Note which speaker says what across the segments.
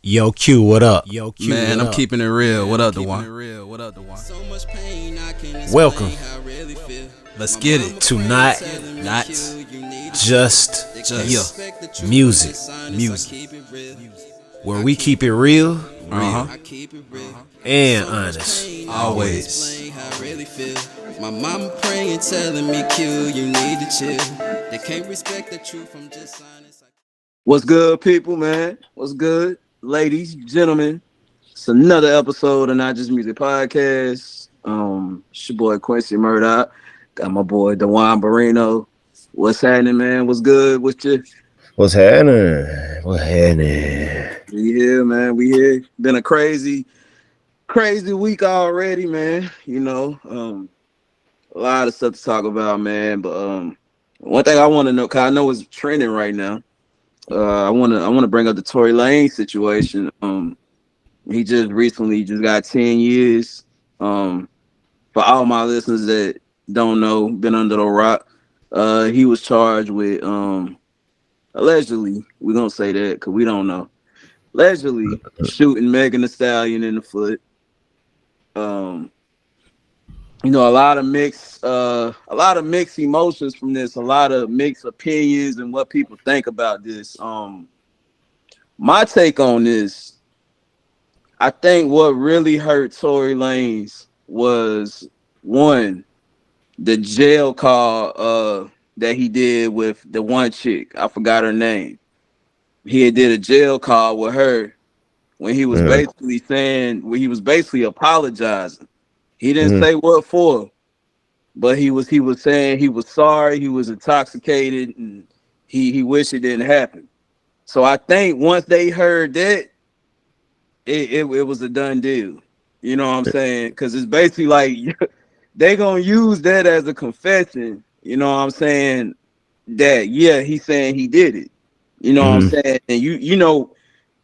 Speaker 1: Yo, Q, what up? Yo, Q,
Speaker 2: Man,
Speaker 1: what
Speaker 2: I'm
Speaker 1: up?
Speaker 2: keeping it real. What up, Duan?
Speaker 1: Welcome
Speaker 2: Let's get it.
Speaker 1: to Not
Speaker 2: Not
Speaker 1: Just
Speaker 2: just
Speaker 1: Music,
Speaker 2: music.
Speaker 1: where we keep it real
Speaker 2: Uh huh.
Speaker 1: and honest.
Speaker 2: Always.
Speaker 3: My mama praying, telling me, Q, you need to chill. They can't respect the truth. I'm just honest. What's good, people, man? What's good, ladies, gentlemen? It's another episode of Not Just Music Podcast. It's your boy Quincy Murdoch. Got my boy Duan Barrino. What's happening, man? What's good? What's your
Speaker 4: What's happening? What's happening?
Speaker 3: We here, man? We here. Been a crazy week already, man. A lot of stuff to talk about, man. But one thing I want to know, cause I know it's trending right now. I want to bring up the Tory Lanez situation. He just recently just got 10 years. For all my listeners that don't know, been under the rock, he was charged with allegedly. We're gonna say that because we don't know. Allegedly shooting Megan Thee Stallion in the foot. Um, a lot of mixed emotions from this, a lot of mixed opinions and what people think about this. My take on this, I think what really hurt Tory Lanez was one, the jail call that he did with the one chick. I forgot her name. He had did a jail call with her when he was
Speaker 4: Yeah.
Speaker 3: basically apologizing. He didn't
Speaker 4: Mhm.
Speaker 3: say what for, but he was saying he was sorry, he was intoxicated, and he wished it didn't happen. So I think once they heard that, it was a done deal. You know what I'm saying? Because it's basically like they gonna use that as a confession. You know what I'm saying? That yeah, he's saying he did it. You know what I'm
Speaker 4: Mhm.
Speaker 3: saying? And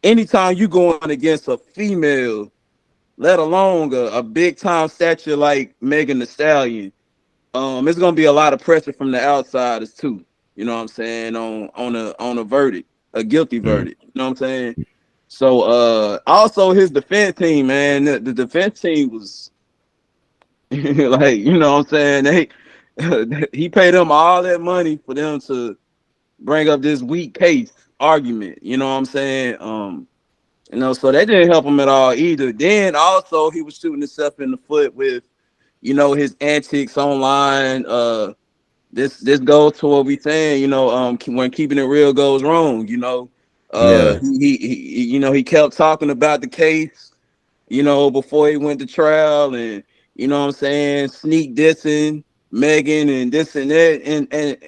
Speaker 3: anytime you going against a female, let alone a big time stature like Megan Thee Stallion, it's gonna be a lot of pressure from the outsiders too. You know what I'm saying? On a verdict, a guilty
Speaker 4: Mhm.
Speaker 3: verdict. You know what I'm saying? So also his defense team, man, the defense team was like, you know what I'm saying? They he paid them all that money for them to bring up this weak case argument. You know what I'm saying? So that didn't help him at all either. Then also he was shooting himself in the foot with, his antics online. This goes to what we saying, when keeping it real goes wrong,
Speaker 4: Yeah.
Speaker 3: he kept talking about the case, before he went to trial, and what I'm saying, sneak dissing Megan and this and that,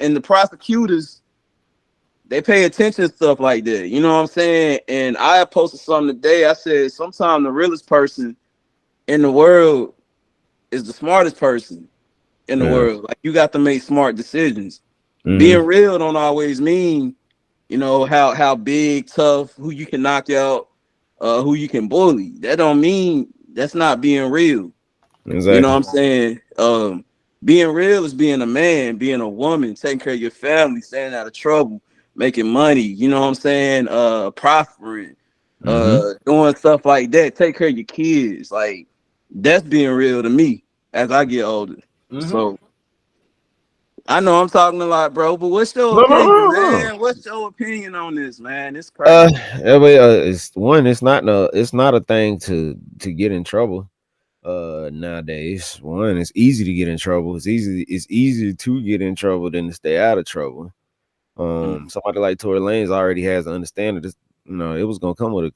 Speaker 3: and the prosecutors, they pay attention to stuff like that. You know what I'm saying? And I posted something today. I said sometimes the realest person in the world is the smartest person in the
Speaker 4: Yeah.
Speaker 3: world. Like, you got to make smart decisions. Being
Speaker 4: Mhm.
Speaker 3: real don't always mean, how big, tough, who you can knock out, who you can bully. That don't mean that's not being real. You know what
Speaker 4: Exactly.
Speaker 3: I'm saying? Being real is being a man, being a woman, taking care of your family, staying out of trouble, making money. You know what I'm saying? Prospering,
Speaker 4: Mhm.
Speaker 3: doing stuff like that. Take care of your kids. Like, that's being real to me as I get older.
Speaker 4: Mhm.
Speaker 3: So I know I'm talking a lot, bro, but what's your
Speaker 4: No, no,
Speaker 3: opinion,
Speaker 4: no, no.
Speaker 3: man? What's your opinion on this, man? It's crazy.
Speaker 4: It's one. It's not no. It's not a thing to get in trouble. Nowadays, one. It's easy to get in trouble. It's easy. It's easier to get in trouble than to stay out of trouble.
Speaker 3: Mm.
Speaker 4: Somebody like Tory Lanez already has an understanding. This, it was gonna come with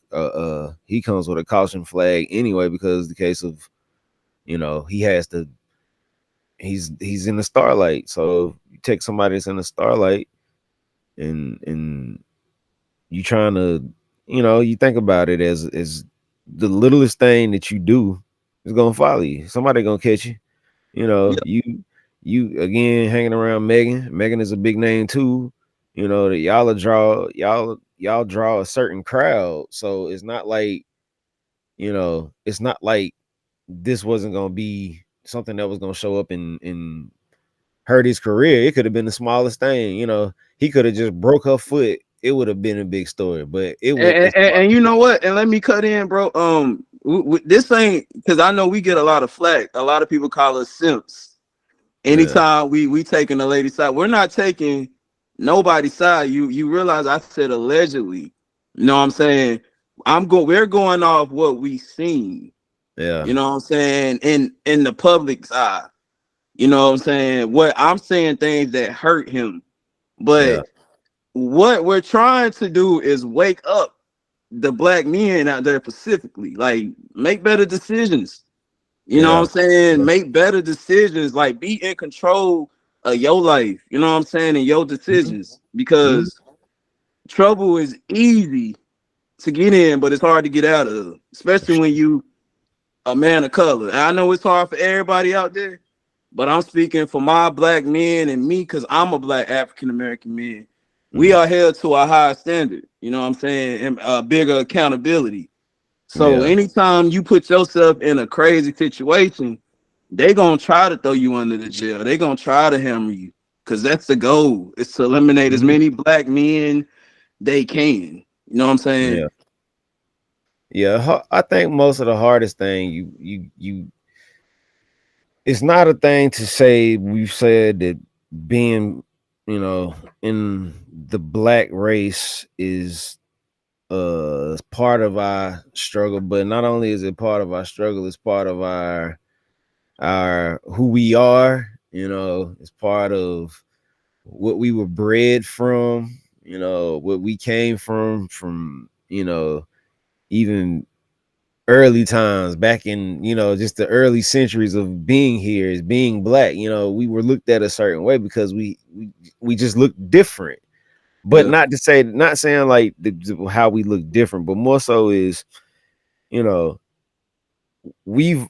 Speaker 4: he comes with a caution flag anyway because the case of, he has to. He's in the starlight. So you take somebody that's in the starlight and you trying to, you think about it as the littlest thing that you do is gonna follow you. Somebody gonna catch you. You know,
Speaker 3: Yeah.
Speaker 4: you again hanging around Megan. Megan is a big name too. That y'all draw a certain crowd. So it's not like this wasn't gonna be something that was gonna show up and hurt his career. It could have been the smallest thing. He could have just broke her foot would have been a big story. But it would.
Speaker 3: And you know what? And let me cut in, bro. This ain't because I know we get a lot of flack. A lot of people call us simps. Anytime we taking the lady side, we're not taking nobody's side. You realize I said allegedly. You know what I'm saying? We're going off what we seen.
Speaker 4: Yeah.
Speaker 3: You know what I'm saying? In the public's eye. You know what I'm saying? What I'm saying things that hurt him. But what we're trying to do is wake up the black men out there specifically. Like, make better decisions. You know what I'm saying? Make better decisions. Like, be in control of your life. You know what I'm saying? And your decisions. Because trouble is easy to get in, but it's hard to get out of. Especially when you a man of color. And I know it's hard for everybody out there, but I'm speaking for my black men and me because I'm a black African American man. We are held to a higher standard, you know what I'm saying, and a bigger accountability. So anytime you put yourself in a crazy situation, they gonna try to throw you under the jail. They gonna try to hammer you because that's the goal. Is to eliminate as many black men they can. You know what I'm saying?
Speaker 4: Yeah. I think most of the hardest thing you it's not a thing to say. We've said that being, you know, in the black race is part of our struggle, but not only is it part of our struggle, it's part of our who we are. You know, it's part of what we were bred from, you know, what we came from, you know, even early times back in, you know, just the early centuries of being here as being black. You know, we were looked at a certain way because we just looked different. But not saying like how we look different, but more so is, you know, we've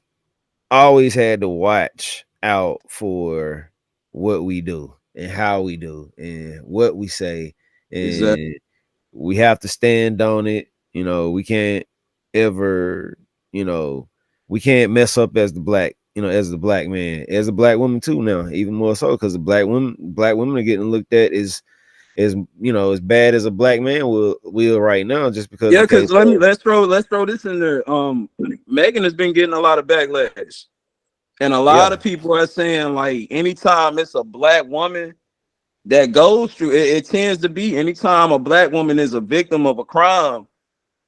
Speaker 4: always had to watch out for what we do and how we do and what we say, and we have to stand on it. You know, we can't ever, you know, we can't mess up as the black, you know, as the black man, as a black woman too now, even more so because the black women are getting looked at as you know, as bad as a black man will right now, just because.
Speaker 3: Yeah, because let's throw this in there. Megan has been getting a lot of backlash, and a lot of people are saying like anytime it's a black woman that goes through it tends to be anytime a black woman is a victim of a crime,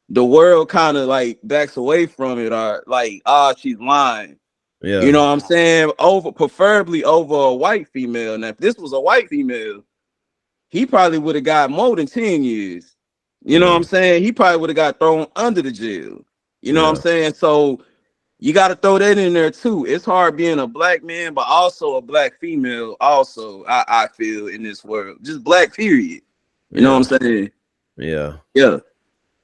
Speaker 3: the world kind of like backs away from it, or like, she's lying. You know what I'm saying? Preferably over a white female. Now, if this was a white female, he probably would have got more than 10 years. You know what I'm saying? He probably would have got thrown under the jail. You know what I'm saying? So you got to throw that in there too. It's hard being a black man, but also a black female. Also, I feel in this world, just black period. You know what I'm saying? Yeah.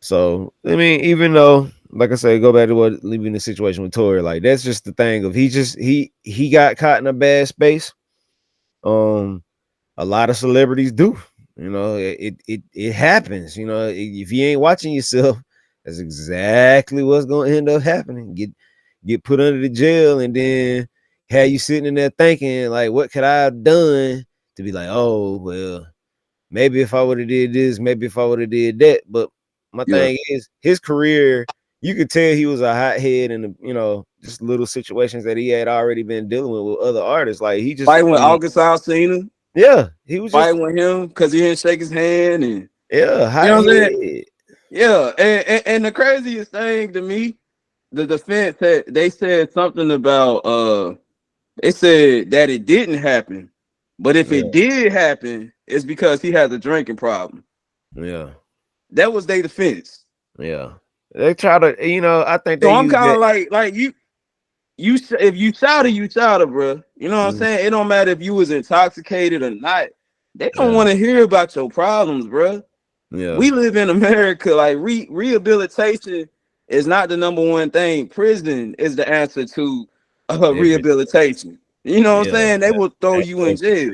Speaker 4: So I mean, even though, like I said, go back to what leaving the situation with Tory, like that's just the thing of he got caught in a bad space. A lot of celebrities do, you know, it happens, you know, if you ain't watching yourself, that's exactly what's going to end up happening. Get put under the jail, and then have you sitting in there thinking like, what could I have done to be like, oh well, maybe if I would have did this, maybe if I would have did that. But my thing is, his career, you could tell he was a hothead in, you know, just little situations that he had already been dealing with other artists. Like he just
Speaker 3: fighting with August Alsina.
Speaker 4: Yeah, he was
Speaker 3: fighting with him because he didn't shake his hand, and
Speaker 4: you know what I'm saying?
Speaker 3: Yeah, and the craziest thing to me, the defense they said something about they said that it didn't happen, but if it did happen, it's because he has a drinking problem. That was their defense.
Speaker 4: They try to, you know, I think
Speaker 3: so I'm kind of like you if you shouted, you shouted, bro. You know what I'm saying? It don't matter if you was intoxicated or not. They don't want to hear about your problems, bro. We live in America. Like rehabilitation is not the number one thing. Prison is the answer to rehabilitation. You know what I'm saying? They will throw you in jail,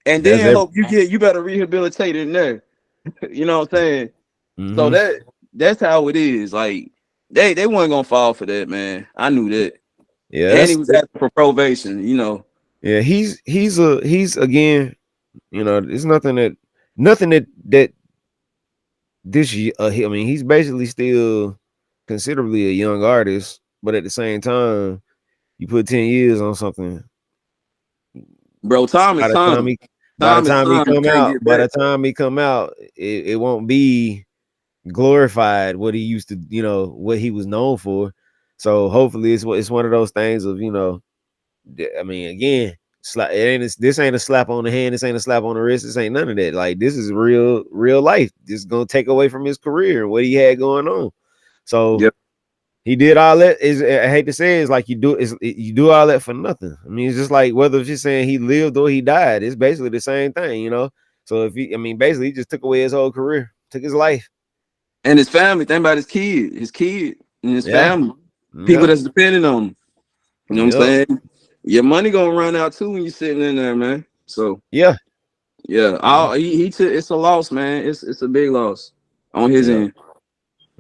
Speaker 3: and then hope you better rehabilitate in there. You know what I'm saying? So that's how it is. Like they weren't gonna fall for that, man. I knew that. And he was asking for probation. You know.
Speaker 4: Yeah, he's again. You know, it's nothing that this year, I mean, he's basically still considerably a young artist, but at the same time, you put 10 years on something.
Speaker 3: Bro, time
Speaker 4: By
Speaker 3: is
Speaker 4: the time
Speaker 3: time.
Speaker 4: he, by the
Speaker 3: Time is
Speaker 4: time he
Speaker 3: time. You
Speaker 4: come
Speaker 3: can't
Speaker 4: out,
Speaker 3: get back.
Speaker 4: it won't be glorified what he used to, what he was known for. So hopefully, it's one of those things of, I mean, again, this ain't a slap on the hand, this ain't a slap on the wrist, this ain't none of that. Like, this is real life. This is gonna take away from his career and what he had going on. So
Speaker 3: Yep.
Speaker 4: he did all that. I hate to say it's like you do all that for nothing. I mean, it's just like whether it's just saying he lived or he died, it's basically the same thing, So basically he just took away his whole career, took his life.
Speaker 3: And his family. Think about his kid and his
Speaker 4: Yeah.
Speaker 3: family. People
Speaker 4: Yep.
Speaker 3: that's depending on him. You know what I'm
Speaker 4: Yep.
Speaker 3: saying? Your money gonna run out too when you're sitting in there, man. So
Speaker 4: Yeah.
Speaker 3: yeah, he took, it's a loss, man. It's a big loss on his
Speaker 4: Yep.
Speaker 3: end.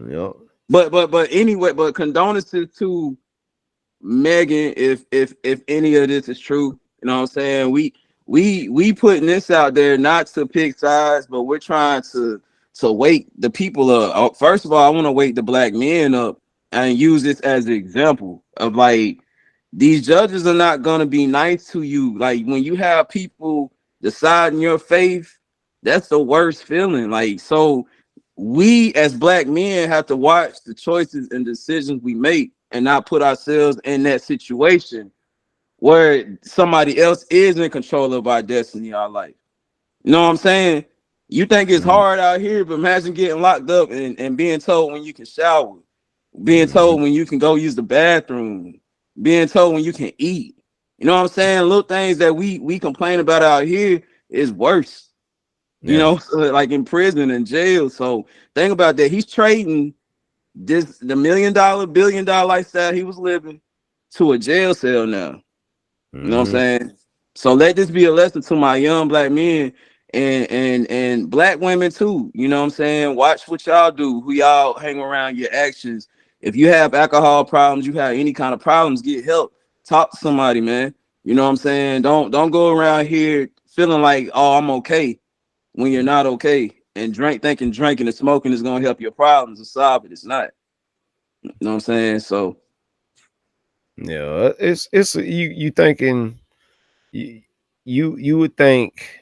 Speaker 4: Yep.
Speaker 3: But anyway, but condolences to Megan if any of this is true. You know what I'm saying? We putting this out there not to pick sides, but we're trying to wake the people up. First of all, I want to wake the black men up and use this as an example of like these judges are not gonna be nice to you. Like when you have people deciding your faith, that's the worst feeling. Like so we as black men have to watch the choices and decisions we make and not put ourselves in that situation where somebody else is in control of our destiny, our life. You know what I'm saying? You think it's
Speaker 4: Mhm.
Speaker 3: hard out here, but imagine getting locked up and being told when you can shower, being
Speaker 4: Mhm.
Speaker 3: told when you can go use the bathroom, being told when you can eat. You know what I'm saying? Little things that we complain about out here is worse. You
Speaker 4: Yeah.
Speaker 3: know, so like in prison and jail. So think about that. He's trading the $1 million, $1 billion lifestyle he was living to a jail cell now. You know what I'm
Speaker 4: Mhm.
Speaker 3: saying? So let this be a lesson to my young black men and black women too. You know what I'm saying? Watch what y'all do, who y'all hang around, your actions. If you have alcohol problems, you have any kind of problems, get help. Talk to somebody, man. You know what I'm saying? Don't go around here feeling like, oh, I'm okay when you're not okay. And thinking drinking and smoking is gonna help your problems and solve it. It's not. You know what I'm saying? So
Speaker 4: Yeah. It's you thinking you would think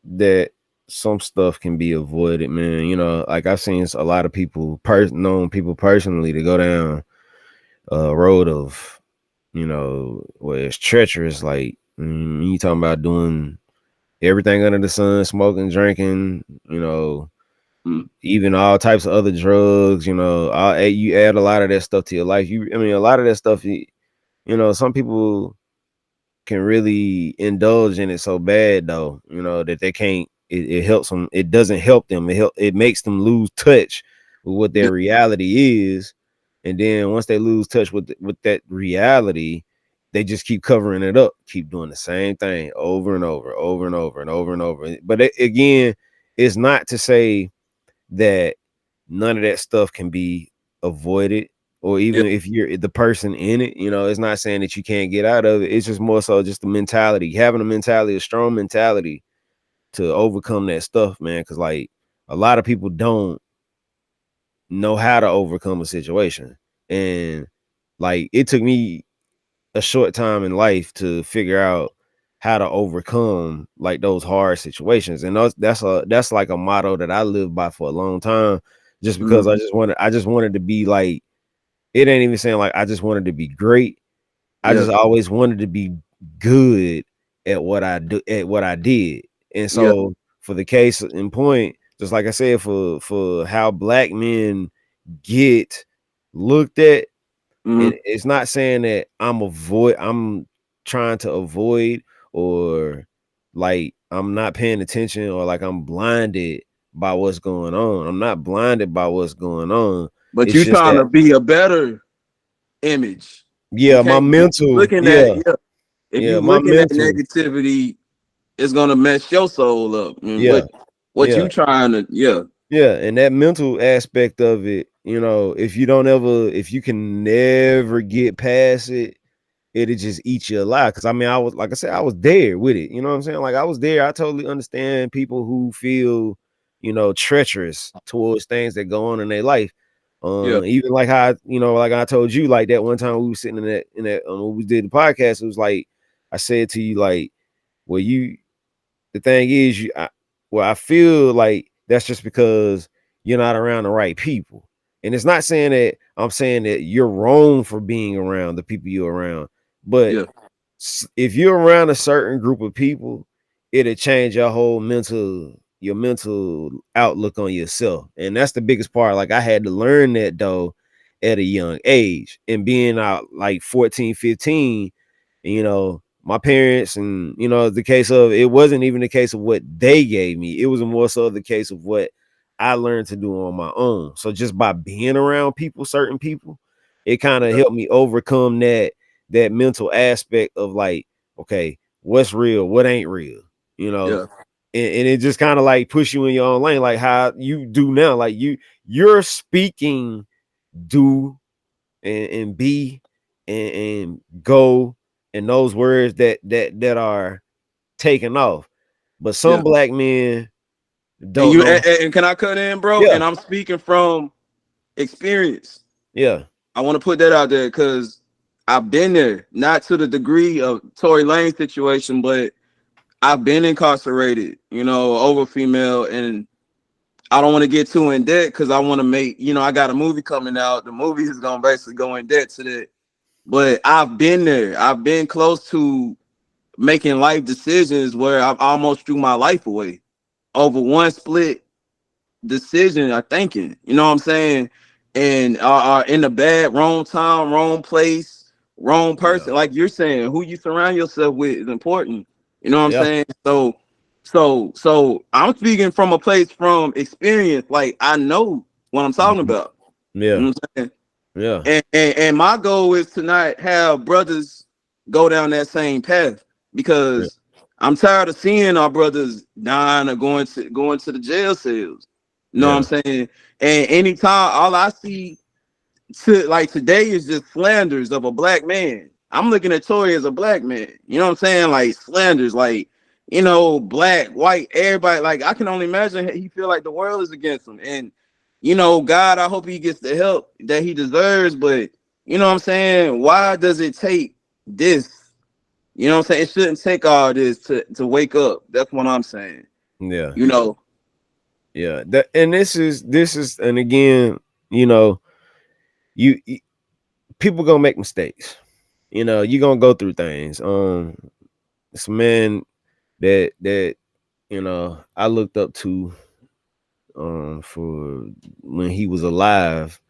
Speaker 4: that some stuff can be avoided, man. Like I've seen a lot of people, known people personally, to go down a road of, where it's treacherous. Like you talking about doing everything under the sun, smoking, drinking,
Speaker 3: mm,
Speaker 4: even all types of other drugs. You add a lot of that stuff to your life. A lot of that stuff. Some people can really indulge in it so bad though, that they can't. It helps them. It doesn't help them. It makes them lose touch with what their reality is, and then once they lose touch with that reality, they just keep covering it up, keep doing the same thing over and over, over and over and over and over. But again, it's not to say that none of that stuff can be avoided, or
Speaker 3: yeah,
Speaker 4: even if you're the person in it, it's not saying that you can't get out of it. It's just more so just the mentality, having a strong mentality to overcome that stuff, man. Because like a lot of people don't know how to overcome a situation, and like it took me a short time in life to figure out how to overcome like those hard situations. And that's like a motto that I lived by for a long time, just because
Speaker 3: mm,
Speaker 4: I just wanted to be like, it ain't even saying like I just wanted to be great. I
Speaker 3: yeah,
Speaker 4: just always wanted to be good at what I do, at what I did. And
Speaker 3: yeah,
Speaker 4: so for the case in point, just like I said, for how black men get looked at,
Speaker 3: mm,
Speaker 4: it's not saying that I'm trying to avoid, or like I'm not paying attention, or like I'm blinded by what's going on. I'm not blinded by what's going on.
Speaker 3: but
Speaker 4: It's
Speaker 3: you
Speaker 4: just
Speaker 3: trying
Speaker 4: that,
Speaker 3: to be a better image. You
Speaker 4: yeah, my
Speaker 3: can't if you
Speaker 4: mental,
Speaker 3: looking at
Speaker 4: yeah,
Speaker 3: if
Speaker 4: yeah,
Speaker 3: you
Speaker 4: my
Speaker 3: looking at
Speaker 4: mental,
Speaker 3: negativity, it's gonna mess your soul up. And
Speaker 4: yeah,
Speaker 3: what
Speaker 4: yeah,
Speaker 3: you trying to
Speaker 4: yeah. And that mental aspect of it, if you can never get past it, it'll just eat you alive. Cause I was, like I said, I was there with it. You know what I'm saying? Like I was there. I totally understand people who feel, treacherous towards things that go on in their life.
Speaker 3: Yeah.
Speaker 4: Even like how like I told you, like that one time we were sitting in that when we did the podcast, it was like I said to you, like, well, the thing is, I feel like that's just because you're not around the right people. And it's not saying that I'm saying that you're wrong for being around the people you're around, but
Speaker 3: Yeah.
Speaker 4: if you're around a certain group of people, it'll change your mental outlook on yourself. And that's the biggest part. Like I had to learn that though at a young age, and being out like 14, 15, my parents, and the case of, it wasn't even the case of what they gave me, it was more so the case of what I learned to do on my own. So just by being around certain people, it kind of
Speaker 3: Yeah.
Speaker 4: helped me overcome that mental aspect of like, okay, what's real, what ain't real, you know.
Speaker 3: Yeah.
Speaker 4: And it just kind of like push you in your own lane, like how you do now. Like you're speaking do and be and go, and those words that are taken off. But some
Speaker 3: Yeah.
Speaker 4: black men
Speaker 3: And
Speaker 4: don't know.
Speaker 3: and can I cut in, bro?
Speaker 4: Yeah,
Speaker 3: And I'm speaking from experience.
Speaker 4: yeah,
Speaker 3: I want to put that out there because I've been there, not to the degree of Tory Lanez situation, but I've been incarcerated, over female, and I don't want to get too in debt because I want to make, I got a movie coming out. The movie is gonna basically go in debt to that. But I've been there. I've been close to making life decisions where I've almost threw my life away over one split decision or thinking. You know what I'm saying? And are in the bad, wrong time, wrong place, wrong
Speaker 4: yeah,
Speaker 3: person. Like you're saying, who you surround yourself with is important. You know what I'm
Speaker 4: yeah,
Speaker 3: saying? So I'm speaking from a place from experience. Like I know what I'm talking
Speaker 4: mhm,
Speaker 3: about. You
Speaker 4: yeah,
Speaker 3: know what I'm saying?
Speaker 4: yeah,
Speaker 3: And my goal is to not have brothers go down that same path
Speaker 4: yeah,
Speaker 3: because I'm tired of seeing our brothers dying or going to the jail cells. You know what I'm
Speaker 4: yeah,
Speaker 3: saying? And anytime all I see like today is just slanders of a black man. I'm looking at Tory as a black man. You know what I'm saying? Like slanders, like black, white, everybody. Like I can only imagine he feel like the world is against him. And God, I hope he gets the help that he deserves. But you know what I'm saying? Why does it take this? You know what I'm saying? It shouldn't take all this to wake up. That's what I'm saying.
Speaker 4: yeah,
Speaker 3: You know,
Speaker 4: yeah. And this is, and again, you know, you people gonna make mistakes. You're gonna go through things. It's a man that I looked up to for when he was alive,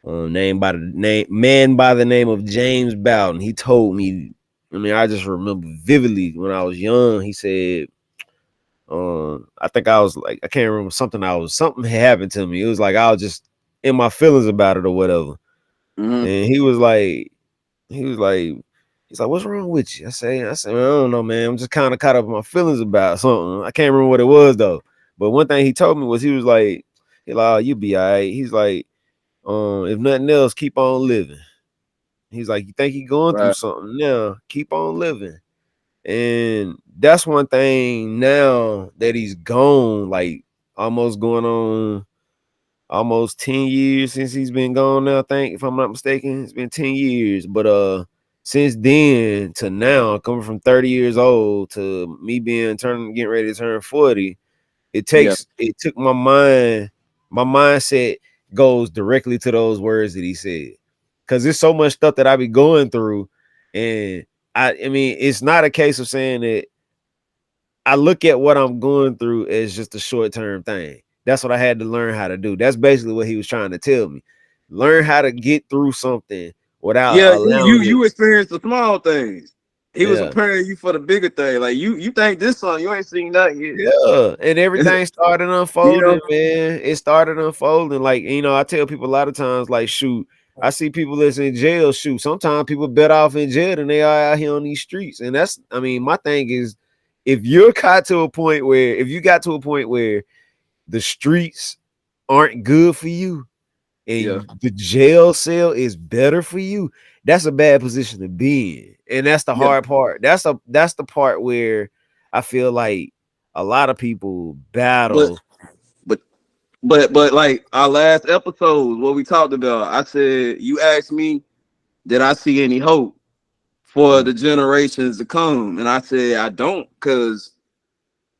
Speaker 4: named by the name man by the name of James Bowden. He told me, I mean, I just remember vividly when I was young, he said, I think I was like, I can't remember, something happened to me. It was like I was just in my feelings about it or whatever.
Speaker 3: mm-hmm.
Speaker 4: And he was like, he's like, what's wrong with you? I said, I don't know, man. I'm just kind of caught up in my feelings about something. I can't remember what it was though. But one thing he told me was, he was like, oh, you be all right. He's like, if nothing else, keep on living. He's like, you think you're going through
Speaker 3: Right.
Speaker 4: something now, keep on living. And that's one thing now that he's gone, like almost going on almost 10 years since he's been gone now, I think, if I'm not mistaken. It's been 10 years. But since then to now, coming from 30 years old to me getting ready to turn 40,
Speaker 3: Yeah.
Speaker 4: it took my mindset goes directly to those words that he said. Cause there's so much stuff that I be going through. And I mean, it's not a case of saying that I look at what I'm going through as just a short-term thing. That's what I had to learn how to do. That's basically what he was trying to tell me. Learn how to get through something without
Speaker 3: Yeah, you
Speaker 4: allowing it.
Speaker 3: you experience the small things. He was
Speaker 4: Yeah.
Speaker 3: preparing you for the bigger thing. Like you think this song, you ain't seen nothing yet.
Speaker 4: Yeah. And everything started
Speaker 3: You know?
Speaker 4: unfolding, man. It started unfolding. Like, I tell people a lot of times, like, shoot, I see people that's in jail, shoot. Sometimes people better off in jail than they are out here on these streets. And that's, I mean, my thing is, if you got to a point where the streets aren't good for you
Speaker 3: Yeah.
Speaker 4: and the jail cell is better for you, that's a bad position to be in. And that's the
Speaker 3: Yeah.
Speaker 4: hard part. That's the part where I feel like a lot of people
Speaker 3: But
Speaker 4: battle.
Speaker 3: but but like our last episode, what we talked about, I said you asked me, did I see any hope for the generations to come? And I said I don't, because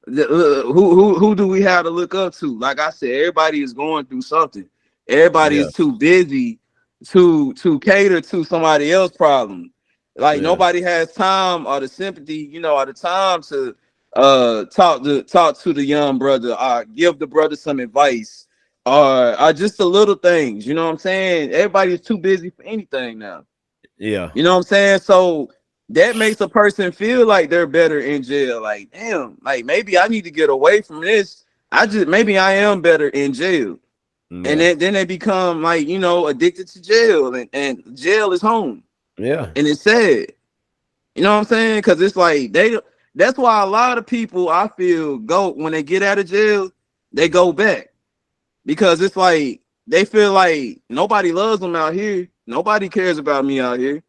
Speaker 3: who do we have to look up to? Like I said, everybody is going through something. Everybody
Speaker 4: Yeah,
Speaker 3: is too busy to cater to somebody else's problem. Like
Speaker 4: yeah,
Speaker 3: nobody has time or the sympathy, or the time to talk to the young brother, or give the brother some advice, or just the little things. You know what I'm saying? Everybody is too busy for anything now.
Speaker 4: yeah,
Speaker 3: You know what I'm saying? So that makes a person feel like they're better in jail. Like, damn, like maybe I need to get away from this. Maybe I am better in jail. And
Speaker 4: yeah,
Speaker 3: then they become like, addicted to jail, and jail is home.
Speaker 4: yeah,
Speaker 3: And it's sad. You know what I'm saying? Because it's like that's why a lot of people, I feel, go when they get out of jail, they go back. Because it's like they feel like nobody loves them out here. Nobody cares about me out here.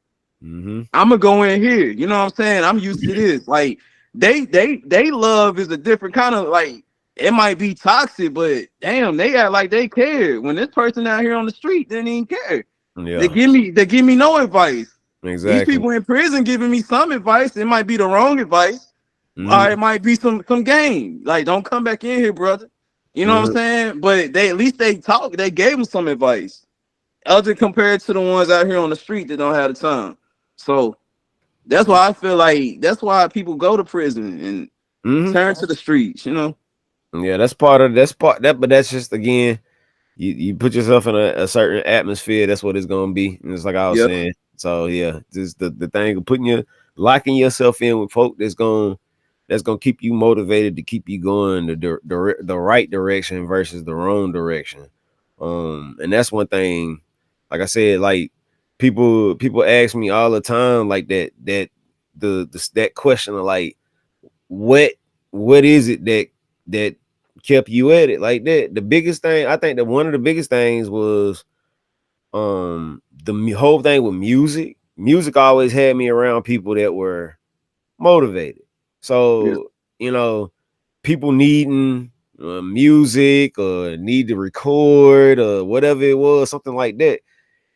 Speaker 4: mm-hmm.
Speaker 3: I'm gonna go in here. You know what I'm saying? I'm used to this. Like they love is a different kind of, like, it might be toxic, but damn, they act like they care. When this person out here on the street didn't even care. They
Speaker 4: Yeah,
Speaker 3: give me no advice. These
Speaker 4: exactly.
Speaker 3: people in prison giving me some advice. It might be the wrong advice, or
Speaker 4: Mm-hmm.
Speaker 3: it might be some game. Like, don't come back in here, brother. You know what I'm
Speaker 4: Mm-hmm.
Speaker 3: saying? But they at least they talk. They gave them some advice, other compared to the ones out here on the street that don't have the time. So that's why I feel like that's why people go to prison and
Speaker 4: Mm-hmm.
Speaker 3: turn to the streets.
Speaker 4: Yeah, but that's just, again, you put yourself in a certain atmosphere. That's what it's gonna be. And it's like I was
Speaker 3: Yep.
Speaker 4: saying. So yeah, just the thing of locking yourself in with folk that's gonna keep you motivated to keep you going the right direction versus the wrong direction. And that's one thing. Like I said, like people ask me all the time, like that question of, like, what is it that kept you at it like that? The biggest thing, I think that one of the biggest things was whole thing with music. Music always had me around people that were motivated.
Speaker 3: Yeah.
Speaker 4: So, people needing music or need to record or whatever it was, something like that.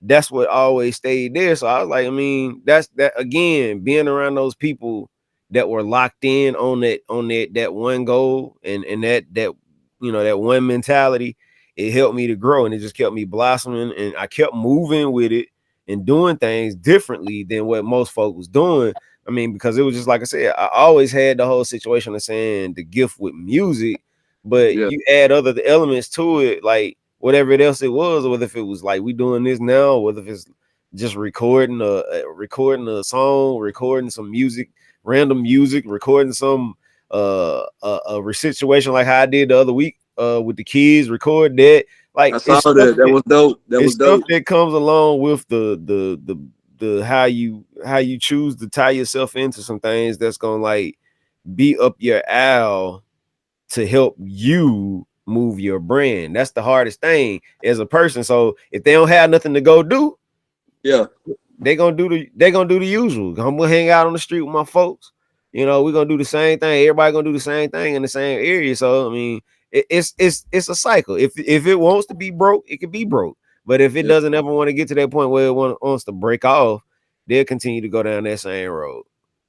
Speaker 4: That's what always stayed there. So I was like, I mean, that's that again, being around those people that were locked in on that one goal and that one mentality. It helped me to grow, and it just kept me blossoming, and I kept moving with it and doing things differently than what most folks was doing. I mean, because it was just like I said, I always had the whole situation of saying the gift with music, but
Speaker 3: Yeah.
Speaker 4: you add other elements to it, like whatever else it was, or whether if it was like we doing this now, or whether if it's just recording a song, recording some music, random music, recording some a situation like how I did the other week with the kids, record that.
Speaker 3: I
Speaker 4: Like,
Speaker 3: saw that. That was dope. That
Speaker 4: it's
Speaker 3: was
Speaker 4: stuff
Speaker 3: dope.
Speaker 4: that comes along with the how you choose to tie yourself into some things that's gonna, like, be up your alley to help you move your brand. That's the hardest thing as a person. So if they don't have nothing to go do,
Speaker 3: Yeah.
Speaker 4: they gonna do the usual. I'm gonna hang out on the street with my folks. We're gonna do the same thing. Everybody gonna do the same thing in the same area. So I mean, it's a cycle. If it wants to be broke, it can be broke. But if it
Speaker 3: Yeah.
Speaker 4: doesn't ever want to get to that point where it wants to break off, they'll continue to go down that same road.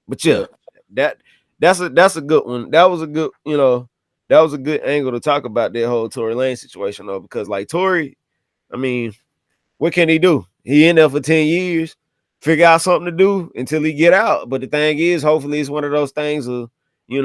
Speaker 4: But yeah,
Speaker 3: Yeah.
Speaker 4: that that's a good one. That was a good angle to talk about that whole Tory Lanez situation, though, because, like, Tory, I mean, what can he do? He in there for 10 years, figure out something to do until he get out. But the thing is, hopefully it's one of those things of, you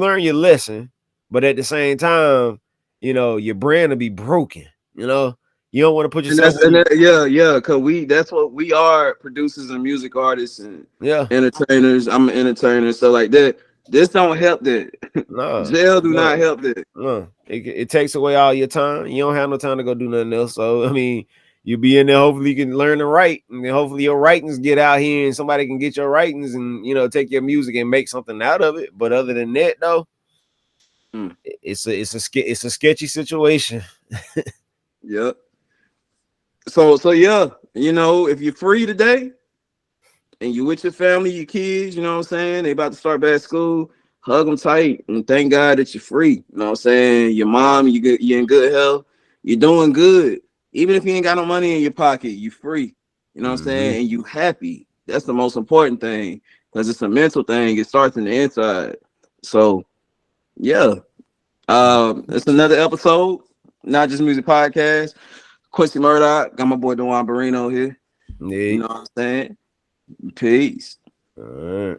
Speaker 4: learn your lesson, but at the same time, your brand will be broken. You don't want to put
Speaker 3: And
Speaker 4: yourself where you,
Speaker 3: yeah, cause that's what we are, producers and music artists and
Speaker 4: yeah,
Speaker 3: entertainers. I'm an entertainer, so like that. This don't help that.
Speaker 4: no,
Speaker 3: Jail do
Speaker 4: no,
Speaker 3: not help that.
Speaker 4: no. It takes away all your time. You don't have no time to go do nothing else. So I mean, you be in there. Hopefully, you can learn to write, and then hopefully your writings get out here, and somebody can get your writings and take your music and make something out of it. But other than that, though,
Speaker 3: Mm.
Speaker 4: it's a sketchy situation.
Speaker 3: Yep. So yeah, if you're free today and you with your family, your kids, you know what I'm saying? They about to start back school. hug them tight and thank God that you're free. You know what I'm saying? Your mom, you're in good health. You're doing good. Even if you ain't got no money in your pocket, you free. You know what I'm saying? And you happy. That's the most important thing because it's a mental thing. It starts in the inside. So, yeah. It's another episode, Not Just Music Podcast. Quincy Murdoch, got my boy Duan Barrino here.
Speaker 4: Yeah.
Speaker 3: You know what I'm saying? Peace.
Speaker 4: All right.